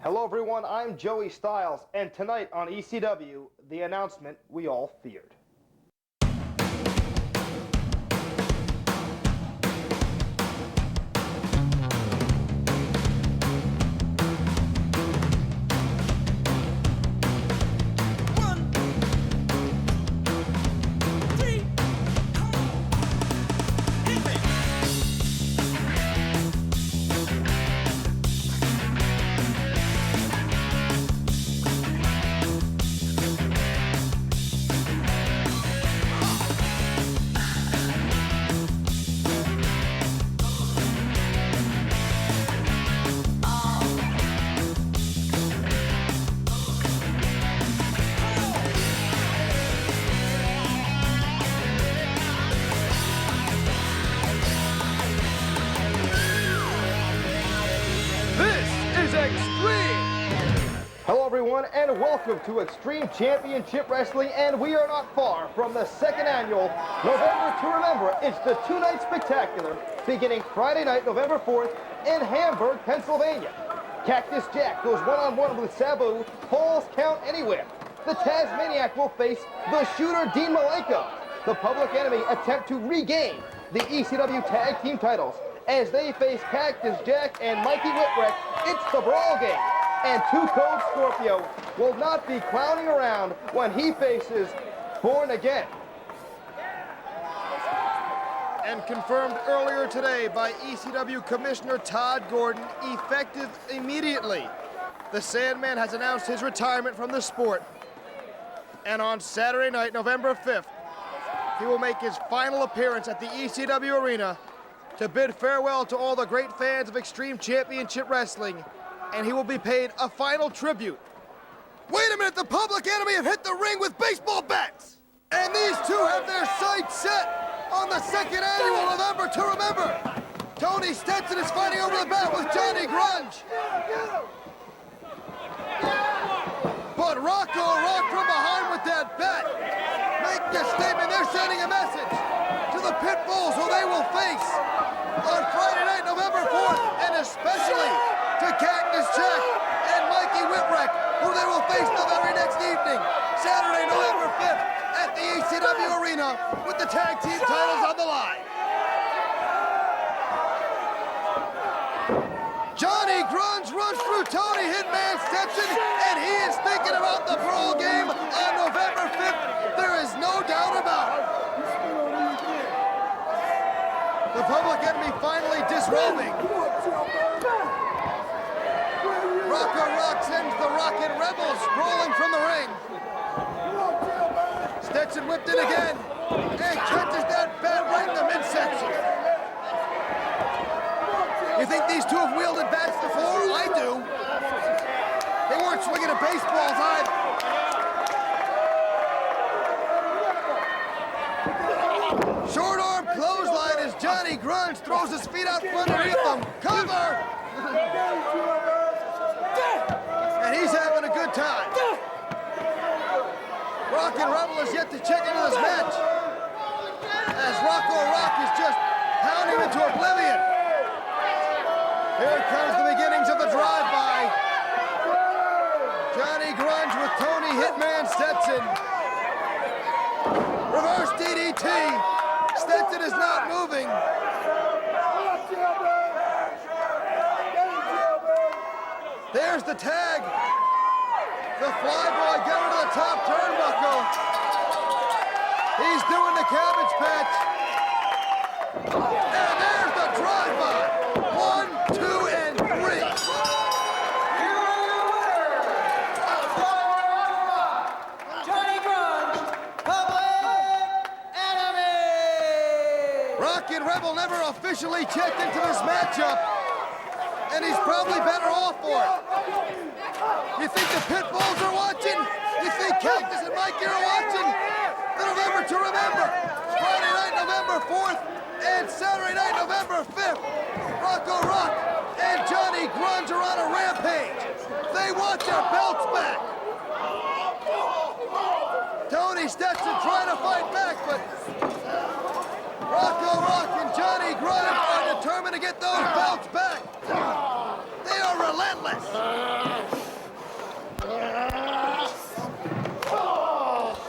Hello everyone, I'm Joey Styles, and tonight on ECW, the announcement we all feared. Hello everyone, and welcome to Extreme Championship Wrestling, and we are not far from the second annual November to Remember. It's the two-night spectacular beginning Friday night, November 4th in Hamburg, Pennsylvania. Cactus Jack goes one-on-one with Sabu, Falls Count Anywhere. The Tasmaniac will face the Shooter Dean Malenko. The Public Enemy attempt to regain the ECW Tag Team titles as they face Cactus Jack and Mikey Whipwreck. It's the Brawl Game. And Two Cold Scorpio will not be clowning around when he faces Born Again. And confirmed earlier today by ECW Commissioner Todd Gordon, effective immediately, the Sandman has announced his retirement from the sport. And on Saturday night, November 5th, he will make his final appearance at the ECW Arena to bid farewell to all the great fans of Extreme Championship Wrestling, and he will be paid a final tribute. Wait a minute, the Public Enemy have hit the ring with baseball bats! And these two have their sights set on the second annual November to Remember. Tony Stetson is fighting over the bat with Johnny Grunge. But Rocco Rock from behind with that bat. Make a statement, they're sending a message to the Pitbulls who they will face on Friday night, November 4th, and especially to Cactus Jack and Mikey Whipwreck, who they will face the very next evening, Saturday, November 5th, at the ECW Arena with the tag team titles on the line. Johnny Grunge runs through Tony Hitman Stetson, and he is thinking about the Brawl Game on November 5th. There is no doubt about it. The Public Enemy finally disrobing. Rocco Rock sends the Rockin' Rebels rolling from the ring. Stetson whipped it again and catches that bat right in the midsection. You think these two have wielded bats before? I do. They weren't swinging at baseballs either. Short arm clothesline as Johnny Grunge throws his feet out from underneath him. Cover! And he's having a good time. Rockin' Rebel is yet to check into this match, as Rocco Rock is just pounding him into oblivion. Here comes the beginnings of the drive-by. Johnny Grunge with Tony Hitman Stetson. Reverse DDT. Stetson is not moving. There's the tag. The Flyboy got into the top turnbuckle. He's doing the Cabbage Patch. And there's the drive-by. 1, 2, and 3. Johnny Grunge, Public Enemy. Rockin' Rebel never officially checked into this matchup, and he's probably better off for it. You think the Pitbulls are watching? You think Cactus and Mikey are watching? The November to Remember. Friday night, November 4th, and Saturday night, November 5th. Rocco Rock and Johnny Grunge are on a rampage. They want their belts back. Tony Stetson trying to fight back, but Rocco Rock and Johnny Grunge are determined to get those belts back. They are relentless.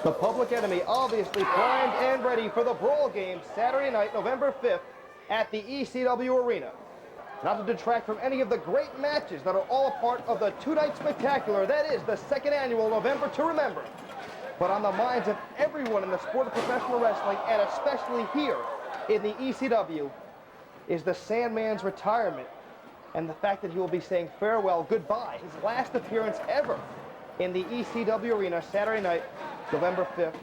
The Public Enemy obviously primed and ready for the Brawl game Saturday night, November 5th at the ECW Arena. Not to detract from any of the great matches that are all a part of the two-night spectacular that is the second annual November to Remember. But on the minds of everyone in the sport of professional wrestling, and especially here in the ECW, is the Sandman's retirement and the fact that he will be saying farewell, goodbye, his last appearance ever in the ECW Arena Saturday night, November 5th.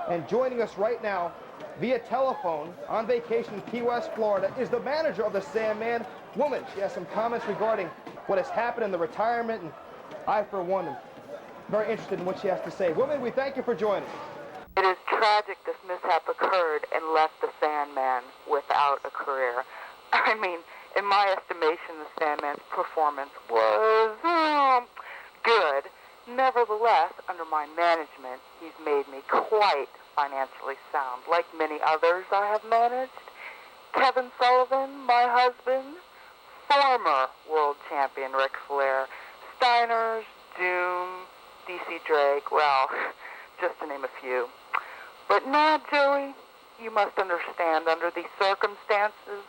And joining us right now via telephone on vacation in Key West, Florida, is the manager of the Sandman, Woman. She has some comments regarding what has happened in the retirement, and I, for one, am very interested in what she has to say. Woman, we thank you for joining. It is tragic this mishap occurred and left the Sandman without a career. I mean, in my estimation, the Sandman's performance was good. Nevertheless, under my management, he's made me quite financially sound, like many others I have managed. Kevin Sullivan, my husband, former world champion Ric Flair, Steiners, Doom, DC Drake, well, just to name a few. But now, Joey, you must understand, under these circumstances,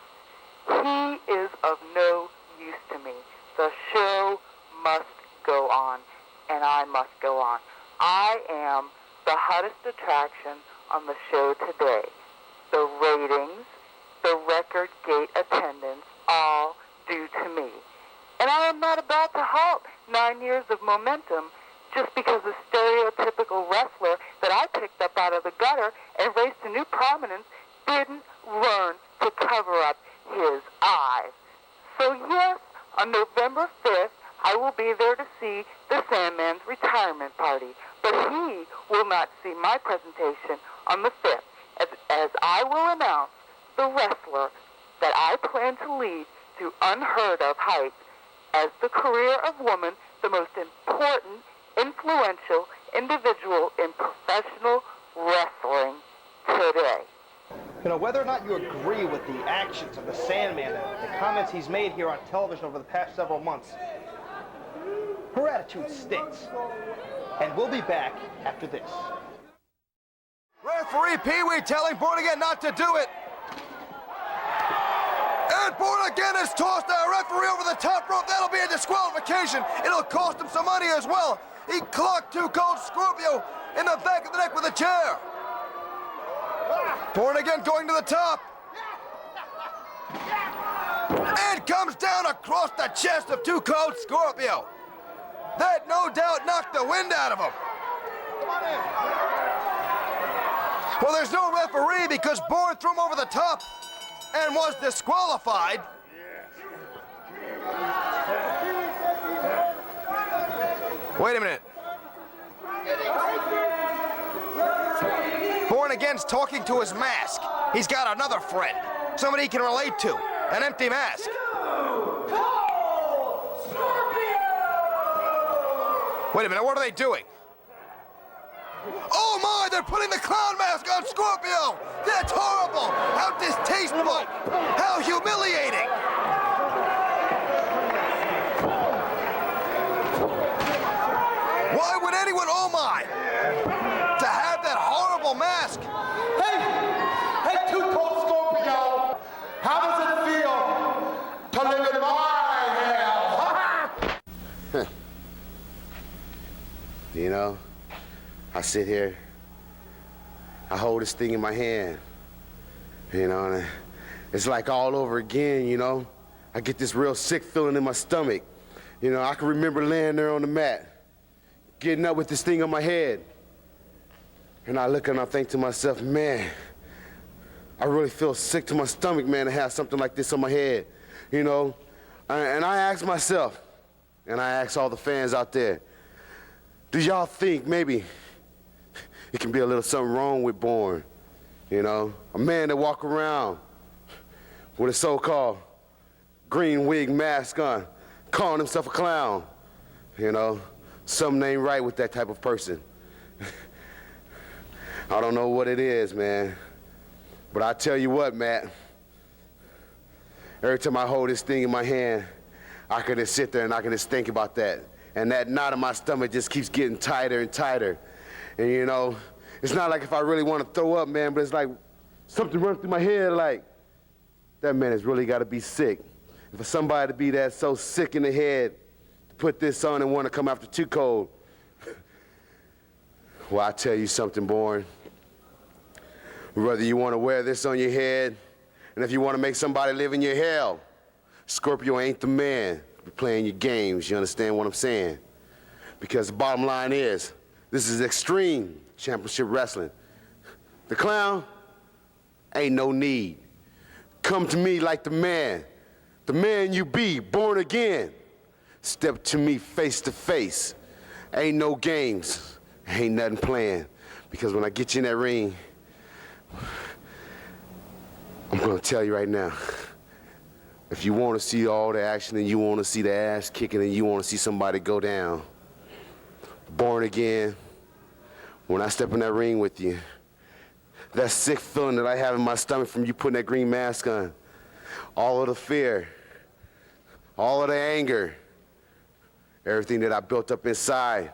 he is of no use to me. The show must go on, and I must go on. I am the hottest attraction on the show today. The ratings, the record gate attendance, all due to me. And I am not about to halt 9 years of momentum just because a stereotypical wrestler that I picked up out of the gutter and raised to new prominence didn't learn to cover up his eyes. So yes, on November 5th, I will be there to see the Sandman's retirement party. But he will not see my presentation on the 5th, as I will announce the wrestler that I plan to lead to unheard of heights as the career of Woman, the most important, influential individual in professional wrestling today. You know, whether or not you agree with the actions of the Sandman and the comments he's made here on television over the past several months, her attitude stinks. And we'll be back after this. Referee Pee Wee telling Born Again not to do it. And Born Again has tossed a referee over the top rope. That'll be a disqualification. It'll cost him some money as well. He clocked Too Cold Scorpio in the back of the neck with a chair. Born Again going to the top. And comes down across the chest of Too Cold Scorpio. That no doubt knocked the wind out of him. Well, there's no referee because Born threw him over the top and was disqualified. Wait a minute. Born Again's talking to his mask. He's got another friend, somebody he can relate to, an empty mask. Wait a minute, what are they doing? Oh my, they're putting the clown mask on Scorpio! That's horrible! How distasteful! How humiliating! Why would anyone, oh my, to have that horrible mask? Hey, Too Cold Scorpio, how does it feel to live in my hell? You know, I sit here, I hold this thing in my hand, you know, and it's like all over again, you know. I get this real sick feeling in my stomach. You know, I can remember laying there on the mat, getting up with this thing on my head. And I look and I think to myself, man, I really feel sick to my stomach, man, to have something like this on my head, you know. And I ask myself, and I ask all the fans out there, do y'all think maybe it can be a little something wrong with Born? You know, a man that walk around with a so-called green wig mask on, calling himself a clown. You know, something ain't right with that type of person. I don't know what it is, man. But I tell you what, Matt, every time I hold this thing in my hand, I can just sit there and I can just think about that. And that knot in my stomach just keeps getting tighter and tighter. And you know, It's not like if I really want to throw up, man, but it's like something runs through my head like, that man has really got to be sick. And for somebody to be that so sick in the head to put this on and want to come after Too Cold, well, I tell you something, Born. Whether you want to wear this on your head, and if you want to make somebody live in your hell, Scorpio ain't the man for playing your games. You understand what I'm saying? Because the bottom line is, this is Extreme Championship Wrestling. The clown, ain't no need. Come to me like the man you be, born again. Step to me face to face. Ain't no games, ain't nothing planned. Because when I get you in that ring, I'm gonna tell you right now, if you wanna see all the action and you wanna see the ass kicking and you wanna see somebody go down, born again, when I step in that ring with you, that sick feeling that I have in my stomach from you putting that green mask on, all of the fear, all of the anger, everything that I built up inside,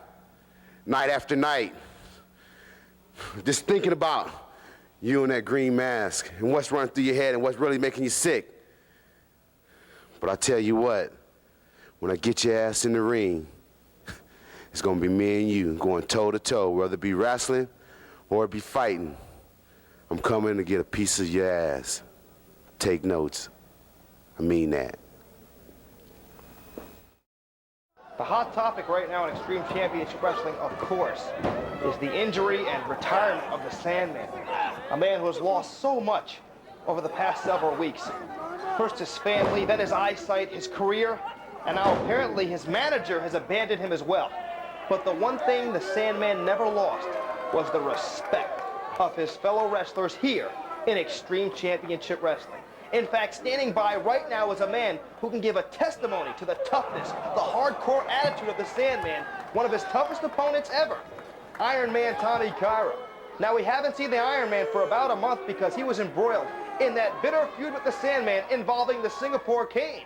night after night, just thinking about you and that green mask and what's running through your head and what's really making you sick. But I tell you what, when I get your ass in the ring, it's gonna be me and you going toe to toe, whether it be wrestling or it be fighting. I'm coming to get a piece of your ass. Take notes. I mean that. The hot topic right now in Extreme Championship Wrestling, of course, is the injury and retirement of the Sandman. A man who has lost so much over the past several weeks. First his family, then his eyesight, his career, and now apparently his manager has abandoned him as well. But the one thing the Sandman never lost was the respect of his fellow wrestlers here in Extreme Championship Wrestling. In fact, standing by right now is a man who can give a testimony to the toughness, the hardcore attitude of the Sandman, one of his toughest opponents ever, Iron Man Tommy Cairo. Now, we haven't seen the Iron Man for about a month because he was embroiled in that bitter feud with the Sandman involving the Singapore Cane.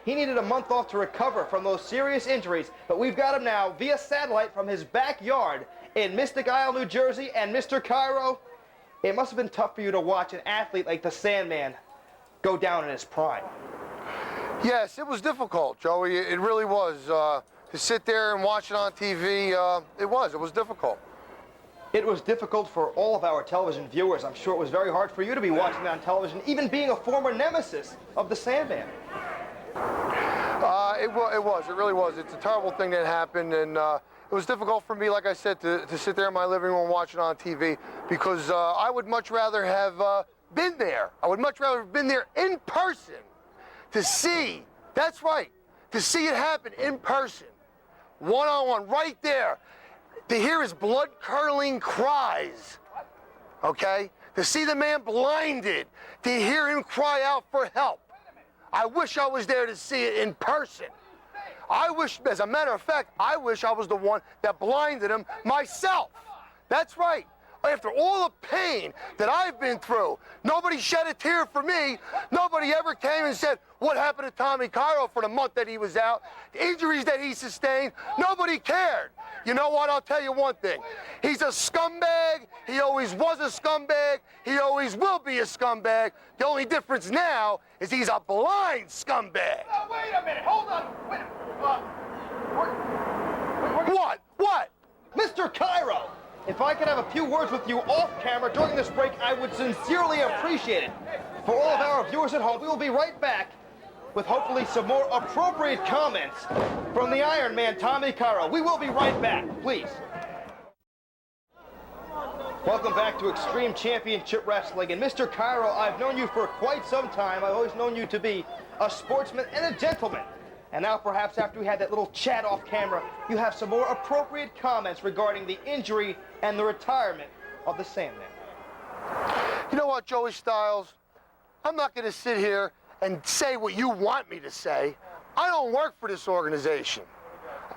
He needed a month off to recover from those serious injuries, but we've got him now via satellite from his backyard in Mystic Isle, New Jersey. And Mr. Cairo, it must have been tough for you to watch an athlete like the Sandman go down in his prime. Yes, it was difficult, Joey. It really was. To sit there and watch it on TV, it was difficult. It was difficult for all of our television viewers. I'm sure it was very hard for you to be watching it on television, even being a former nemesis of the Sandman. It was. It really was. It's a terrible thing that happened, and it was difficult for me, like I said, to sit there in my living room and watch it on TV because I would much rather have been there. I would much rather have been there in person to see, that's right, to see it happen in person, one-on-one, right there, to hear his blood-curdling cries, okay? To see the man blinded, to hear him cry out for help. I wish I was there to see it in person. I wish, as a matter of fact, I wish I was the one that blinded him myself. That's right. After all the pain that I've been through, nobody shed a tear for me. Nobody ever came and said, what happened to Tommy Cairo for the month that he was out, the injuries that he sustained. Nobody cared. You know what? I'll tell you one thing. He's a scumbag. He always was a scumbag. He always will be a scumbag. The only difference now is he's a blind scumbag. Oh, wait a minute. Hold on. Wait a minute. What? Mr. Cairo, if I could have a few words with you off camera during this break, I would sincerely appreciate it. For all of our viewers at home, we will be right back with hopefully some more appropriate comments from the Iron Man, Tommy Cairo. We will be right back, please. Welcome back to Extreme Championship Wrestling. And Mr. Cairo, I've known you for quite some time. I've always known you to be a sportsman and a gentleman. And now perhaps after we had that little chat off camera, you have some more appropriate comments regarding the injury and the retirement of the Sandman. You know what, Joey Styles? I'm not going to sit here and say what you want me to say. I don't work for this organization.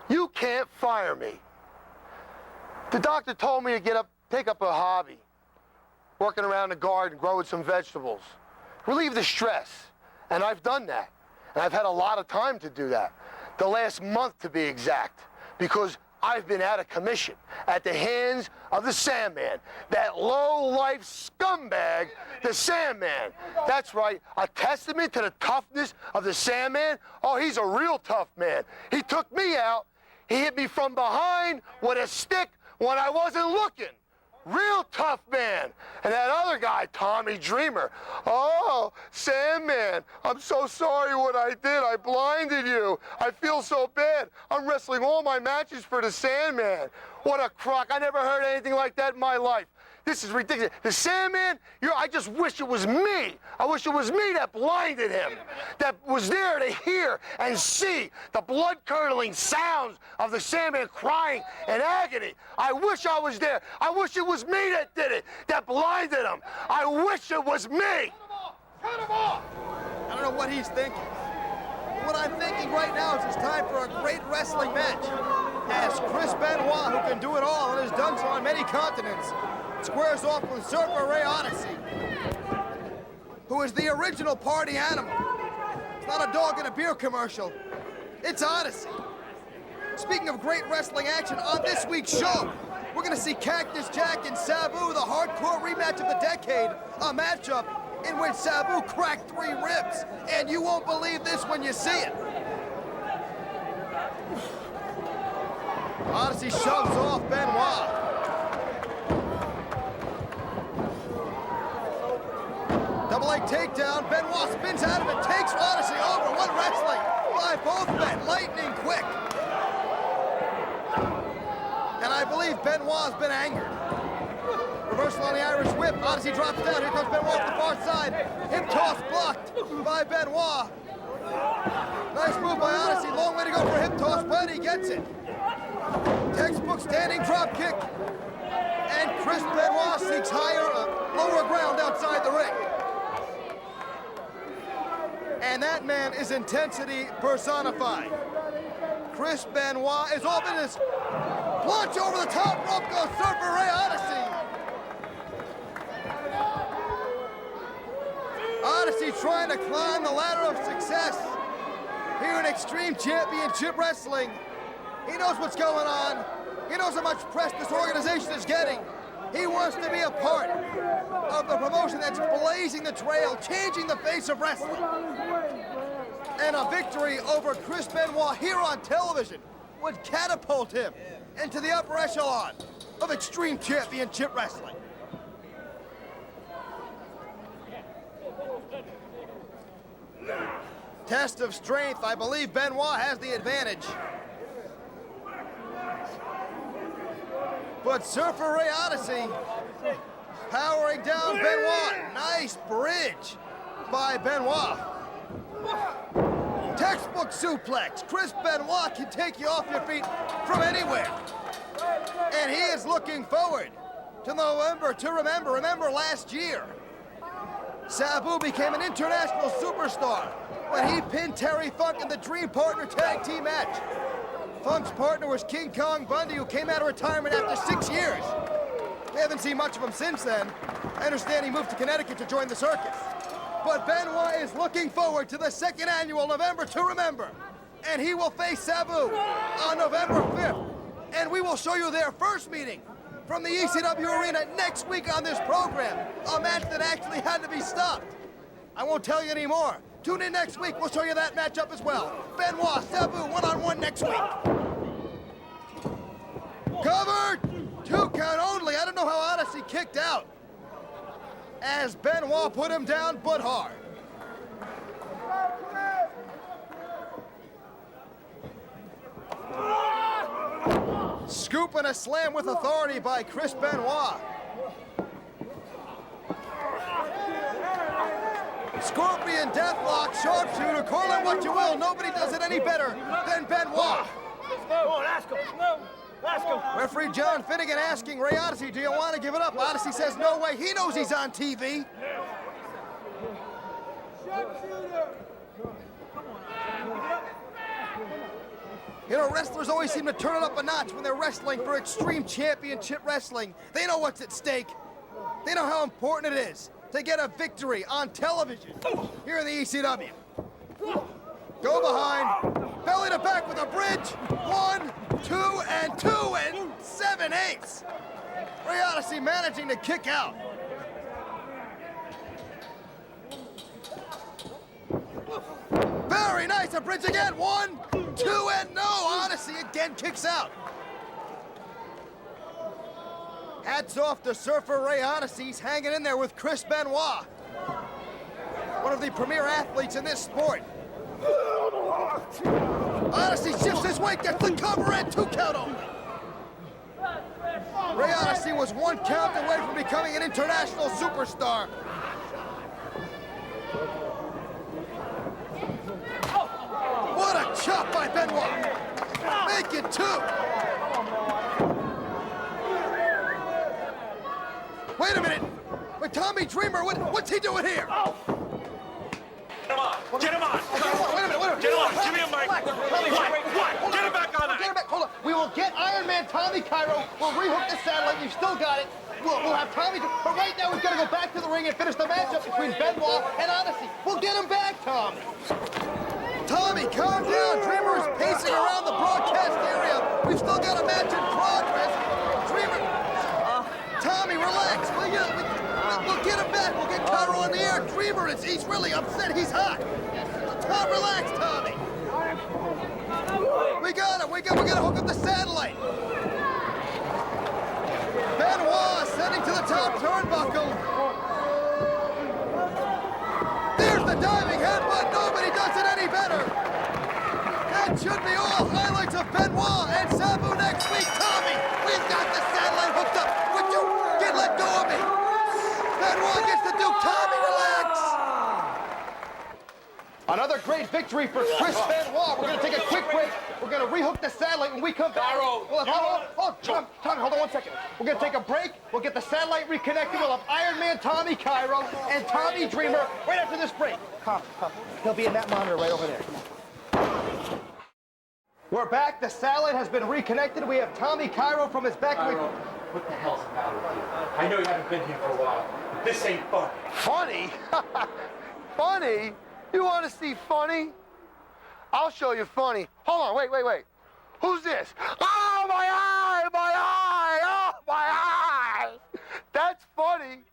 You can't fire me. The doctor told me to take up a hobby, working around the garden, growing some vegetables, relieve the stress, and I've done that. And I've had a lot of time to do that, the last month to be exact, because I've been out of commission at the hands of the Sandman, that low-life scumbag, the Sandman. That's right, a testament to the toughness of the Sandman. Oh, he's a real tough man. He took me out. He hit me from behind with a stick when I wasn't looking. Real tough man. And that other guy, Tommy Dreamer. Oh, Sandman, I'm so sorry what I did. I blinded you. I feel so bad. I'm wrestling all my matches for the Sandman. What a crock. I never heard anything like that in my life. This is ridiculous. The Sandman, I just wish it was me. I wish it was me that blinded him, that was there to hear and see the blood-curdling sounds of the Sandman crying in agony. I wish I was there. I wish it was me that did it, that blinded him. I wish it was me. Cut him off! I don't know what he's thinking. What I'm thinking right now is it's time for a great wrestling match. As Chris Benoit, who can do it all and has done so on many continents, squares off with Surfer Ray Odyssey, who is the original party animal. It's not a dog in a beer commercial. It's Odyssey. Speaking of great wrestling action, on this week's show, we're going to see Cactus Jack and Sabu, the hardcore rematch of the decade, a matchup in which Sabu cracked 3 ribs. And you won't believe this when you see it. Odyssey shoves off Benoit. Double leg takedown. Benoit spins out of it, takes Odyssey over. What wrestling by both men, lightning quick. And I believe Benoit's been angered. Reversal on the Irish whip. Odyssey drops down. Here comes Benoit off the far side. Hip toss blocked by Benoit. Nice move by Odyssey. Long way to go for a hip toss, but he gets it. Textbook standing drop kick. And Chris Benoit seeks lower ground outside the ring. And that man is intensity personified. Chris Benoit is all business. Launch over the top rope goes Surfer Ray Odyssey. Odyssey trying to climb the ladder of success here in Extreme Championship Wrestling. He knows what's going on. He knows how much press this organization is getting. He wants to be a part of the promotion that's blazing the trail, changing the face of wrestling. And a victory over Chris Benoit here on television would catapult him into the upper echelon of Extreme Championship Wrestling. Test of strength. I believe Benoit has the advantage. But Surfer Ray Odyssey powering down Benoit. Nice bridge by Benoit. Textbook suplex. Chris Benoit can take you off your feet from anywhere. And he is looking forward to November to remember. Remember last year, Sabu became an international superstar when he pinned Terry Funk in the Dream Partner Tag Team match. Funk's partner was King Kong Bundy, who came out of retirement after 6 years. We haven't seen much of him since then. I understand he moved to Connecticut to join the circus. But Benoit is looking forward to the 2nd annual November to Remember. And he will face Sabu on November 5th. And we will show you their first meeting from the ECW Arena next week on this program. A match that actually had to be stopped. I won't tell you anymore. Tune in next week. We'll show you that matchup as well. Benoit, Sabu, one-on-one next week. Covered! 2 count only. I don't know how Odyssey kicked out, as Benoit put him down, but hard. Scoop and a slam with authority by Chris Benoit. Scorpion Deathlock, sharpshooter, call it what you will. Nobody does it any better than Benoit. Referee John Finnegan asking Ray Odyssey, do you want to give it up? Odyssey says no way. He knows he's on TV. You know, wrestlers always seem to turn it up a notch when they're wrestling for Extreme Championship Wrestling. They know what's at stake. They know how important it is to get a victory on television here in the ECW. Go behind, belly to back with a bridge. 1, 2 and 2 and 7/8. Ray Odyssey managing to kick out. Very nice, a bridge again. 1, 2, and no. Odyssey again kicks out. Hats off to Surfer Ray Odyssey. He's hanging in there with Chris Benoit, one of the premier athletes in this sport. Odyssey shifts his weight, gets the cover, and 2 count only. Ray Odyssey was 1 count away from becoming an international superstar. What a chop by Benoit. Make it 2. Wait a minute. But Tommy Dreamer, what's he doing here? Get him on! Get him on! Wait a minute. Get him on! Give me a mic! What? Get him back on Get that! him back. Hold on. We will get Iron Man Tommy Cairo. We'll rehook the satellite. You've still got it. We'll have Tommy. But right now, we've got to go back to the ring and finish the matchup between Benoit and Odyssey. We'll get him back, Tommy. Tommy, calm down. Dreamer is pacing around the broadcast area. We've still got a match in progress. Dreamer. Tommy, relax. We'll get him back. We'll get Cairo on the air. Dreamer he's really upset. He's hot. Tom, relax, Tommy. We got him. We're gonna hook up the satellite. Benoit sending to the top turnbuckle. There's the diving headbutt. Nobody does it any better. That should be all highlights of Benoit and Sabu next week. Tommy, we've got the satellite hooked up. Would you let go of me? Benoit gets the Duke. Tommy, relax. Another great victory for Chris Benoit. We're going to take a quick break. We're going to rehook the satellite when we come back. Tommy, hold on 1 second. We're going to take a break. We'll get the satellite reconnected. We'll have Iron Man Tommy Cairo and Tommy Dreamer right after this break. Come. He'll be in that monitor right over there. We're back. The satellite has been reconnected. We have Tommy Cairo from his back. What the hell's the matter with you? I know you haven't been here for a while, but this ain't fun. Funny? Funny? You want to see funny? I'll show you funny. Hold on, wait. Who's this? Oh, my eye! Oh, my eye! That's funny.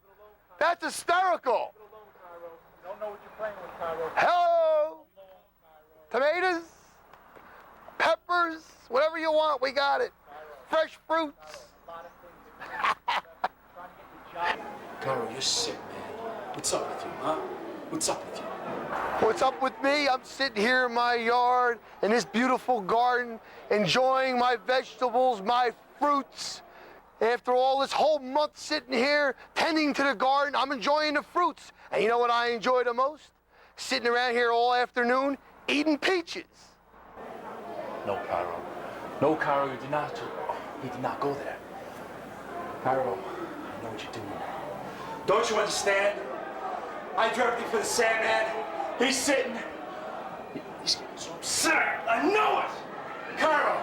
That's hysterical. Don't know what you're playing with, Cairo. Hello? Tomatoes? Peppers? Whatever you want, we got it. Fresh fruits. Cairo, you're sick, man. What's up with you, huh? What's up with you? What's up with me? I'm sitting here in my yard, in this beautiful garden, enjoying my vegetables, my fruits. After all this whole month sitting here, tending to the garden, I'm enjoying the fruits. And you know what I enjoy the most? Sitting around here all afternoon, eating peaches. No, Cairo. No, Cairo, you did not go there. Cairo, I know what you're doing. Don't you understand? I do everything for the Sandman. He's sitting. He's getting so upset. I know it! Cairo!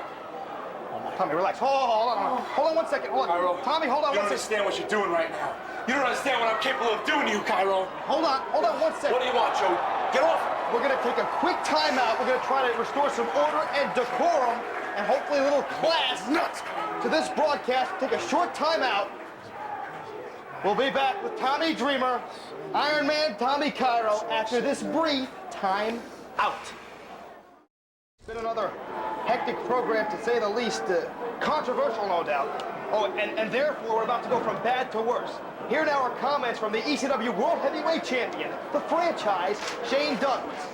Tommy, relax. Hold on 1 second. Cairo, Tommy, hold on you 1 don't second. understand what you're doing right now. You don't understand what I'm capable of doing to you, Cairo. Hold on 1 second. What do you want, Joe? Get off! We're going to take a quick timeout. We're going to try to restore some order and decorum and hopefully a little class to this broadcast. Take a short timeout. We'll be back with Tommy Dreamer, Iron Man Tommy Cairo after this brief time out. It's been another hectic program, to say the least. Controversial, no doubt. Oh, and therefore, we're about to go from bad to worse. Here now are comments from the ECW World Heavyweight Champion, the franchise, Shane Douglas.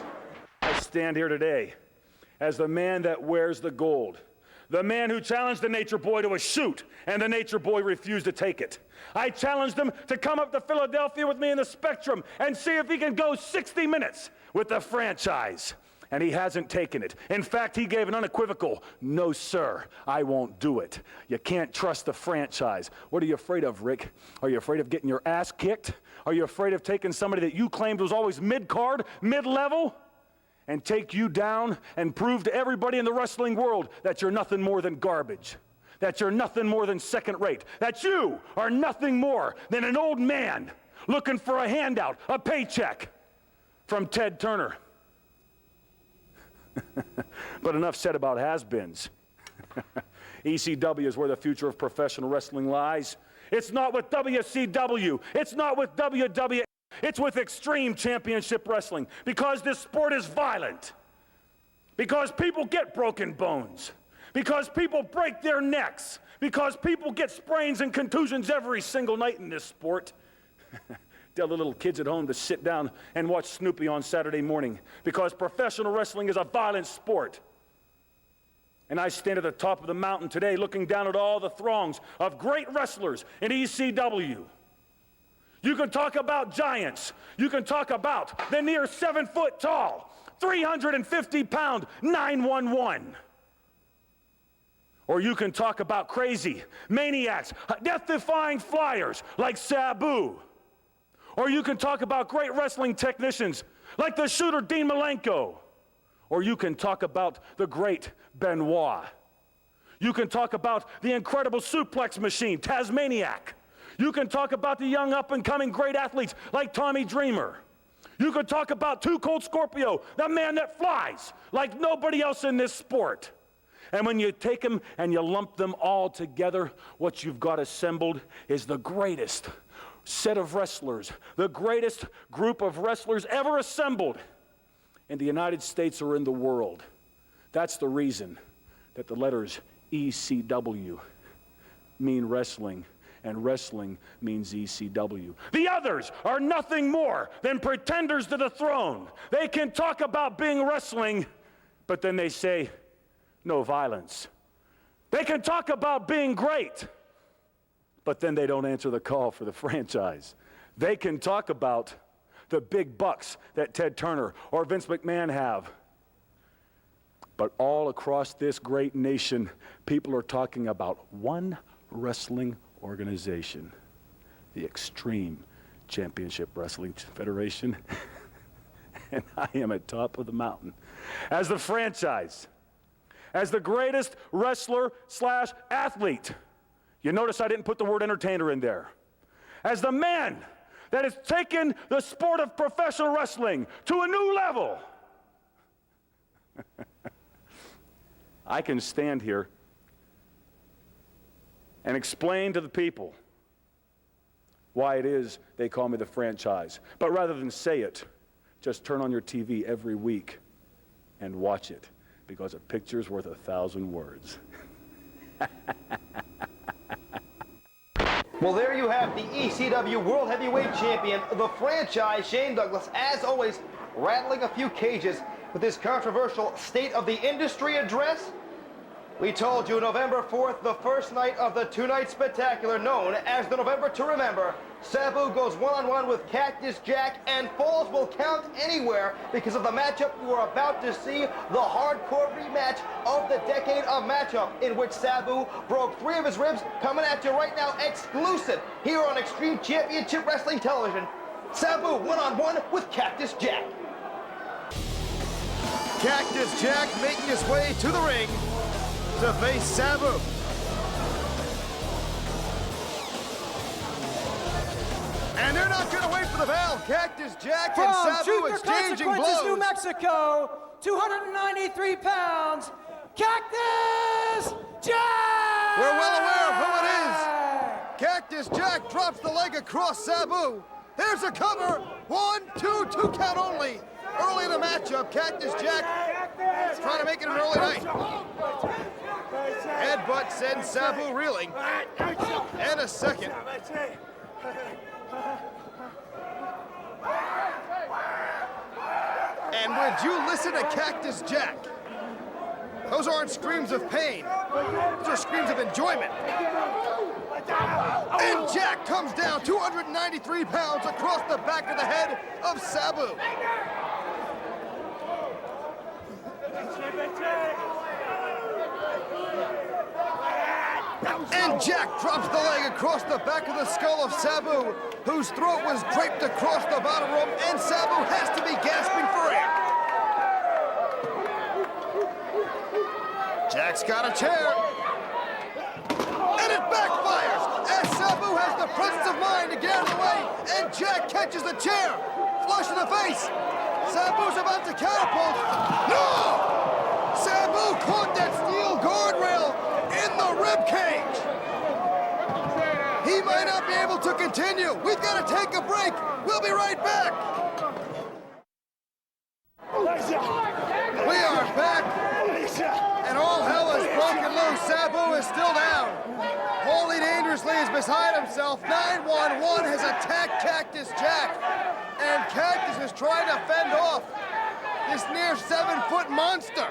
I stand here today as the man that wears the gold. The man who challenged the Nature Boy to a shoot, and the Nature Boy refused to take it. I challenged him to come up to Philadelphia with me in the Spectrum and see if he can go 60 minutes with the franchise. And he hasn't taken it. In fact, he gave an unequivocal, "No, sir, I won't do it." You can't trust the franchise. What are you afraid of, Rick? Are you afraid of getting your ass kicked? Are you afraid of taking somebody that you claimed was always mid-card, mid-level, and take you down and prove to everybody in the wrestling world that you're nothing more than garbage, that you're nothing more than second rate, that you are nothing more than an old man looking for a handout, a paycheck from Ted Turner? But enough said about has-beens. ECW is where the future of professional wrestling lies. It's not with WCW. It's not with WWE. It's with Extreme Championship Wrestling, because this sport is violent, because people get broken bones, because people break their necks, because people get sprains and contusions every single night in this sport. Tell the little kids at home to sit down and watch Snoopy on Saturday morning, because professional wrestling is a violent sport. And I stand at the top of the mountain today looking down at all the throngs of great wrestlers in ECW. You can talk about giants. You can talk about the near 7 foot tall, 350-pound 911. Or you can talk about crazy maniacs, death-defying flyers like Sabu. Or you can talk about great wrestling technicians like the Shooter Dean Malenko. Or you can talk about the great Benoit. You can talk about the incredible suplex machine, Tasmaniac. You can talk about the young up-and-coming great athletes like Tommy Dreamer. You can talk about Too Cold Scorpio, the man that flies like nobody else in this sport. And when you take them and you lump them all together, what you've got assembled is the greatest set of wrestlers, the greatest group of wrestlers ever assembled in the United States or in the world. That's the reason that the letters ECW mean wrestling, and wrestling means ECW. The others are nothing more than pretenders to the throne. They can talk about being wrestling, but then they say, no violence. They can talk about being great, but then they don't answer the call for the franchise. They can talk about the big bucks that Ted Turner or Vince McMahon have. But all across this great nation, people are talking about one wrestling organization, the Extreme Championship Wrestling Federation. And I am at top of the mountain as the franchise, as the greatest wrestler slash athlete. You notice I didn't put the word entertainer in there. As the man that has taken the sport of professional wrestling to a new level. I can stand here and explain to the people why it is they call me the franchise. But rather than say it, just turn on your TV every week and watch it, because a picture's worth 1,000 words. Well, there you have the ECW World Heavyweight Champion, the franchise, Shane Douglas, as always, rattling a few cages with his controversial State of the Industry address. We told you November 4th, the first night of the two-night spectacular known as the November to Remember, Sabu goes one-on-one with Cactus Jack, and falls will count anywhere because of the matchup you are about to see, the hardcore rematch of the decade of matchup in which Sabu broke 3 of his ribs, coming at you right now exclusive here on Extreme Championship Wrestling Television. Sabu one-on-one with Cactus Jack. Cactus Jack making his way to the ring to face Sabu. And they're not going to wait for the bell. Cactus Jack and Sabu exchanging blows. New Mexico, 293 pounds, Cactus Jack! We're well aware of who it is. Cactus Jack drops the leg across Sabu. There's a cover. 1, 2, 2 count only. Early in the matchup, Cactus Jack is trying to make it an early night. Headbutt sends Sabu reeling. And a second. And would you listen to Cactus Jack? Those aren't screams of pain. Those are screams of enjoyment. And Jack comes down 293 pounds across the back of the head of Sabu. And Jack drops the leg across the back of the skull of Sabu, whose throat was draped across the bottom rope, and Sabu has to be gasping for air. Jack's got a chair. And it backfires as Sabu has the presence of mind to get out of the way, and Jack catches the chair. Flush in the face. Sabu's about to catapult. No! Sabu caught that steel guardrail the rib cage. He might not be able to continue. We've got to take a break. We'll be right back. We are back, and all hell is broken loose. Sabu is still down. Paulie Dangerously is beside himself. 911 has attacked Cactus Jack, and Cactus is trying to fend off this near 7-foot monster.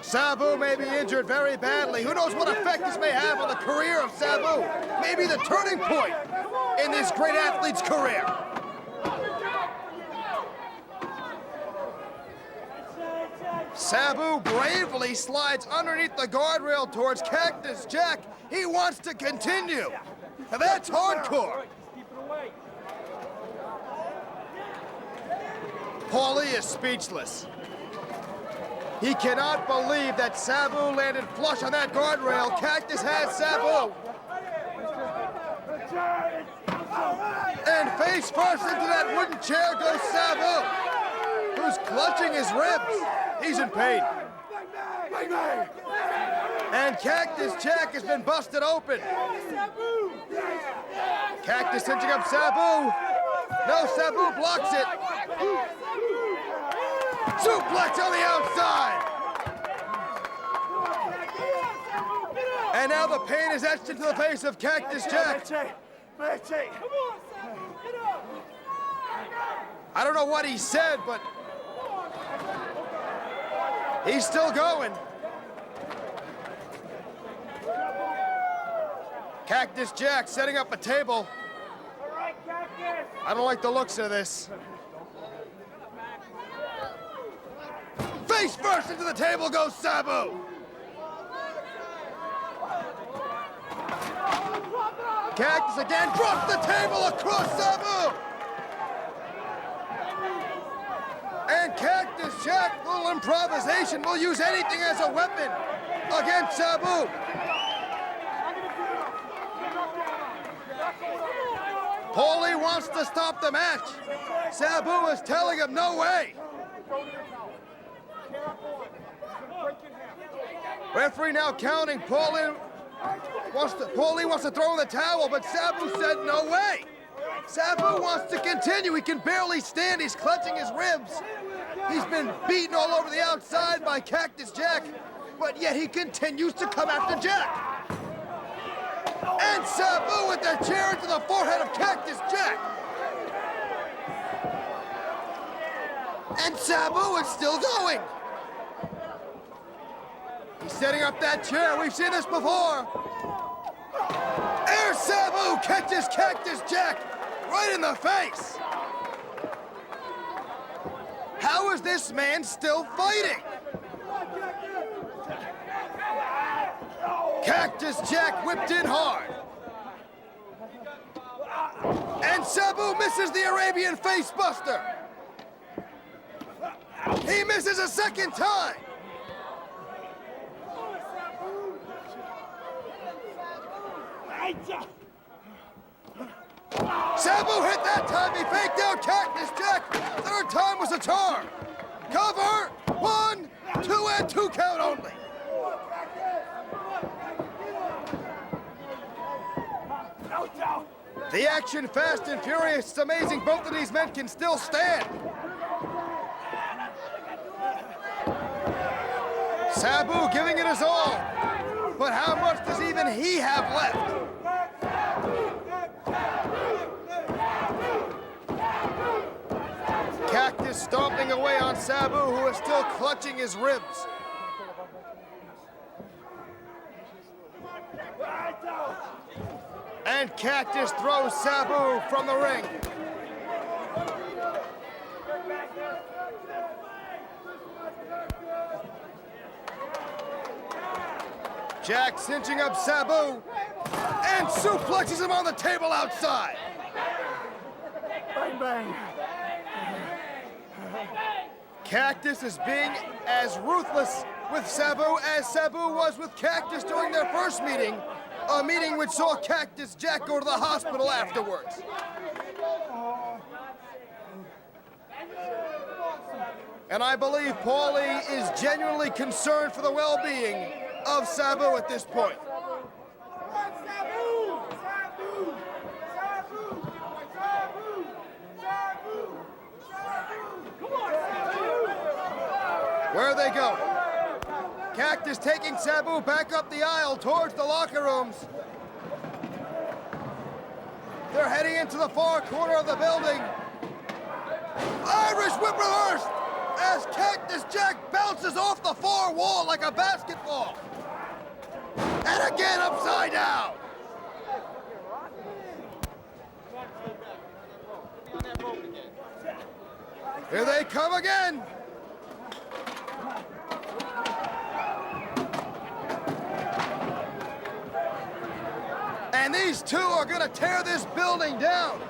Sabu may be injured very badly. Who knows what effect this may have on the career of Sabu? Maybe the turning point in this great athlete's career. Sabu bravely slides underneath the guardrail towards Cactus Jack. He wants to continue. Now that's hardcore. Paulie is speechless. He cannot believe that Sabu landed flush on that guardrail. Cactus has Sabu. And face first into that wooden chair goes Sabu, who's clutching his ribs. He's in pain. And Cactus Jack has been busted open. Cactus cinching up Sabu. No, Sabu blocks it. Suplex on the outside. And now the pain is etched into the face of Cactus Jack. I don't know what he said, but he's still going. Cactus Jack setting up a table. I don't like the looks of this. Face first into the table goes Sabu. Cactus again drops the table across Sabu. And Cactus Jack, little improvisation, will use anything as a weapon against Sabu. Paulie wants to stop the match. Sabu is telling him no way. Referee now counting. Paulie wants to throw in the towel, but Sabu said no way. Sabu wants to continue. He can barely stand. He's clutching his ribs. He's been beaten all over the outside by Cactus Jack, but yet he continues to come after Jack. And Sabu with the chair into the forehead of Cactus Jack. And Sabu is still going. He's setting up that chair. We've seen this before. Air Sabu catches Cactus Jack right in the face. How is this man still fighting? Cactus Jack whipped in hard. And Sabu misses the Arabian Face Buster. He misses a second time. Sabu hit that time. He faked out Cactus Jack. Third time was a charm. Cover. 1, 2, and 2 count only. The action fast and furious. It's amazing both of these men can still stand. Sabu giving it his all. But how much does even he have left? Cactus stomping away on Sabu, who is still clutching his ribs. And Cactus throws Sabu from the ring. Jack cinching up Sabu and suplexes him on the table outside. Bang, bang. Cactus is being as ruthless with Sabu as Sabu was with Cactus during their first meeting, a meeting which saw Cactus Jack go to the hospital afterwards. And I believe Paulie is genuinely concerned for the well-being of Sabu at this point. Where are they going? Cactus taking Sabu back up the aisle towards the locker rooms. They're heading into the far corner of the building. Irish whip reverse as Cactus Jack bounces off the far wall like a basketball. And again upside down. Here they come again. And these two are going to tear this building down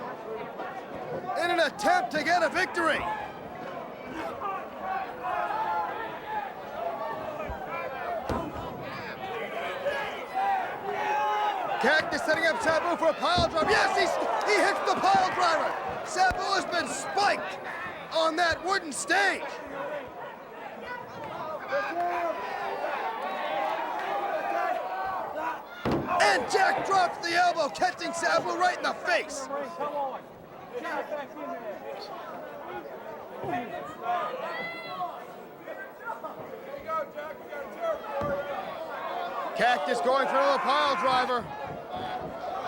in an attempt to get a victory. Cactus setting up Sabu for a pile driver. Yes, he hits the pile driver. Sabu has been spiked on that wooden stage. And Jack drops the elbow, catching Sabu right in the face. Cactus going for another pile driver.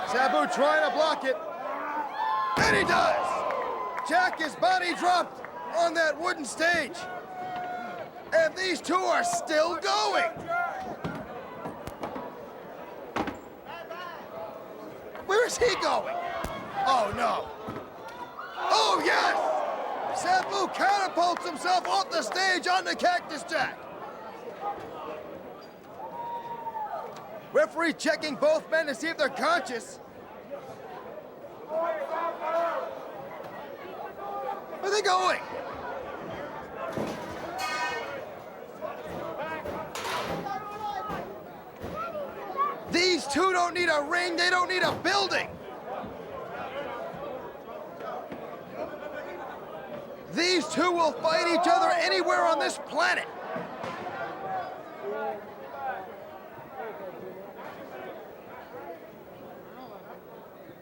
Sabu trying to block it. And he does! Jack is body dropped on that wooden stage. And these two are still going. Where is he going? Oh, no. Oh, yes! Sabu catapults himself off the stage onto Cactus Jack. Referee checking both men to see if they're conscious. Where are they going? These two don't need a ring, they don't need a building. These two will fight each other anywhere on this planet.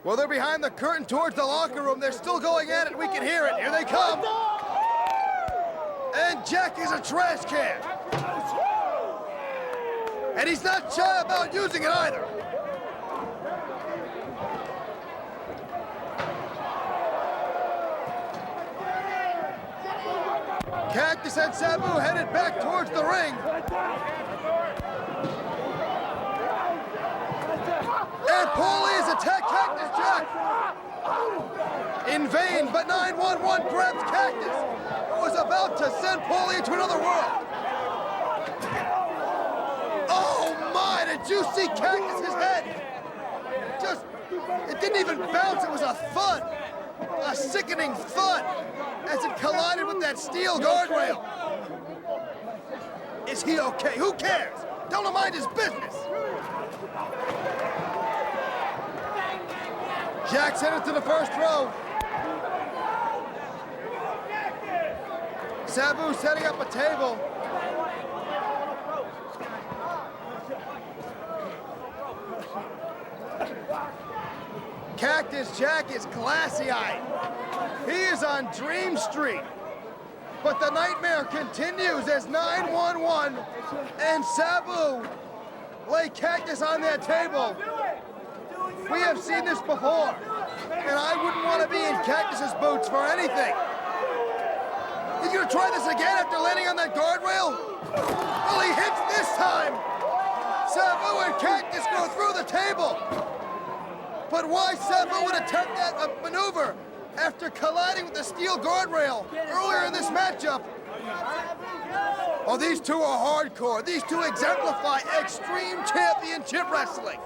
Well, they're behind the curtain towards the locker room. They're still going at it. We can hear it. Here they come. And Jack is a trash can. And he's not shy about using it either. Cactus and Sabu headed back towards the ring. And Paulie has attacked Cactus Jack. In vain, but 911 grabs Cactus, who was about to send Paulie into another world. Oh my, did you see Cactus's head? It didn't even bounce, it was a thud. A sickening thud as it collided with that steel guardrail. Is he okay? Who cares? Tell him to mind his business. Jack's headed to the first row. Sabu setting up a table. Cactus Jack is glassy-eyed. He is on Dream Street. But the nightmare continues as 911 and Sabu lay Cactus on that table. We have seen this before, and I wouldn't want to be in Cactus's boots for anything. He's gonna try this again after landing on that guardrail? Well, he hits this time. Sabu and Cactus go through the table. But why Sabu would attempt that maneuver after colliding with the steel guardrail earlier in this matchup? Oh, these two are hardcore. These two exemplify extreme championship wrestling.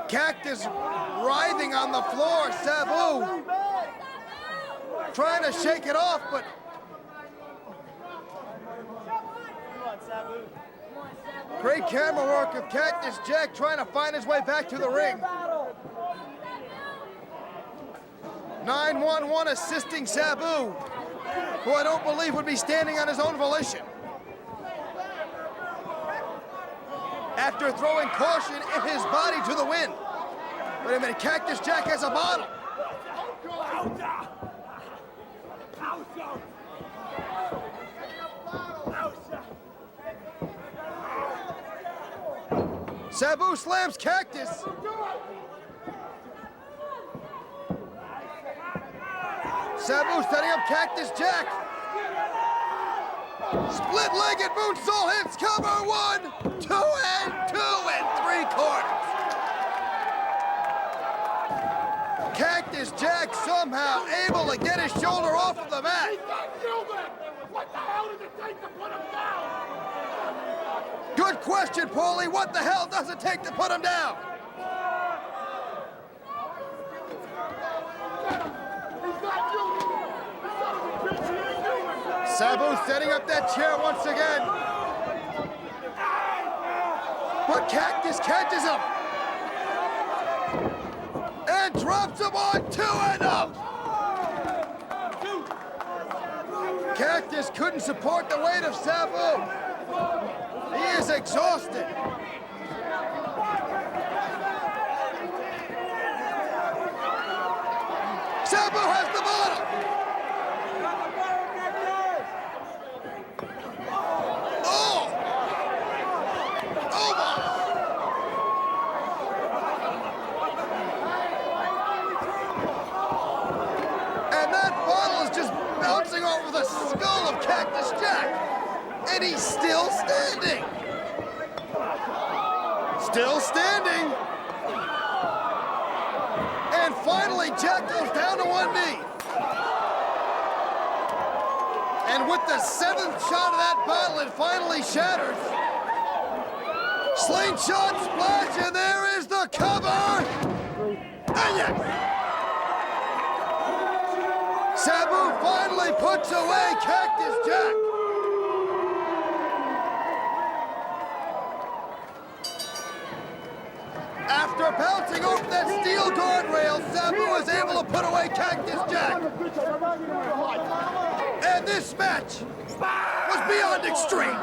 Cactus writhing on the floor. Sabu trying to shake it off, but great camera work of Cactus Jack trying to find his way back to the ring. 911 assisting Sabu, who I don't believe would be standing on his own volition. After throwing caution and his body to the wind. Wait a minute, Cactus Jack has a bottle. Sabu slams Cactus. Sabu setting up Cactus Jack. Split-legged moonsault hits cover. 1, 2, and 3/4. Cactus Jack somehow able to get his shoulder off of the mat. What the hell did it take to put him down? Good question, Paulie. What the hell does it take to put him down? Sabu setting up that chair once again. But Cactus catches him. And drops him on 2 and up. Cactus couldn't support the weight of Sabu. He is exhausted. Sabu has the bottle. Oh! Almost! And that bottle is just bouncing over the skull of Cactus Jack. And he's still standing. Still standing. And finally, Jack goes down to one knee. And with the 7th shot of that bottle, it finally shatters. Slingshot splash, and there is the cover. And yes. Sabu finally puts away Cactus Jack. After bouncing off that steel guardrail, Sabu was able to put away Cactus Jack. And this match was beyond extreme.